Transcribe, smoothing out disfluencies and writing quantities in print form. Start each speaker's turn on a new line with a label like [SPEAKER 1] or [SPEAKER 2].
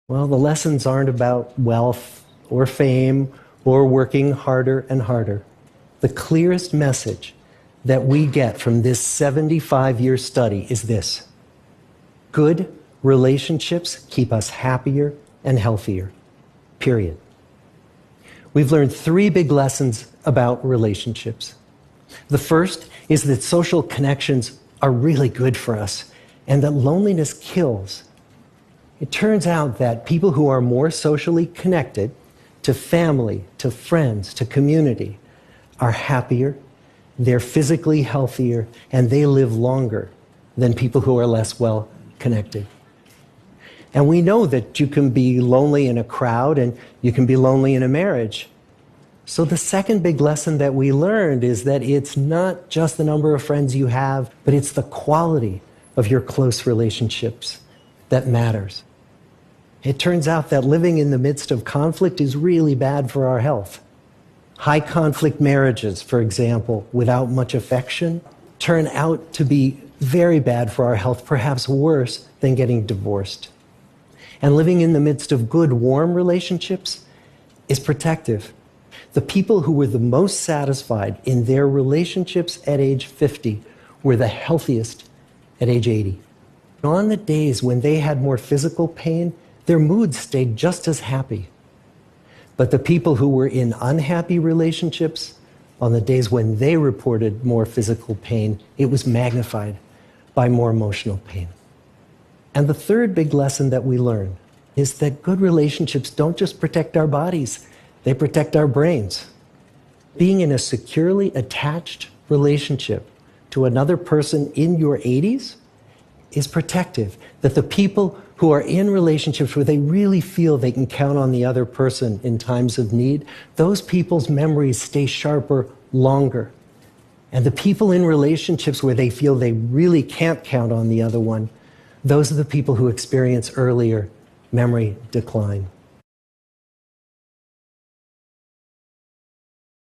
[SPEAKER 1] Well, the lessons aren't about wealth or fame or working harder and harder. The clearest message that we get from this 75-year study is this: good relationships keep us happier and healthier, period. We've learned 3 big lessons about relationships. The first is that social connections are really good for us and that loneliness kills. It turns out that people who are more socially connected to family, to friends, to community are happier, they're physically healthier, and they live longer than people who are less well connected. And we know that you can be lonely in a crowd and you can be lonely in a marriage. So the second big lesson that we learned is that it's not just the number of friends you have, but it's the quality of your close relationships that matters. It turns out that living in the midst of conflict is really bad for our health. High conflict marriages, for example, without much affection, turn out to be very bad for our health, perhaps worse than getting divorced. And living in the midst of good, warm relationships is protective. The people who were the most satisfied in their relationships at age 50 were the healthiest at age 80. On the days when they had more physical pain, their moods stayed just as happy. But the people who were in unhappy relationships, on the days when they reported more physical pain, it was magnified by more emotional pain. And the third big lesson that we learn is that good relationships don't just protect our bodies, they protect our brains. Being in a securely attached relationship to another person in your 80s is protective. That the people who are in relationships where they really feel they can count on the other person in times of need, those people's memories stay sharper longer. And the people in relationships where they feel they really can't count on the other one, those are the people who experience earlier memory decline.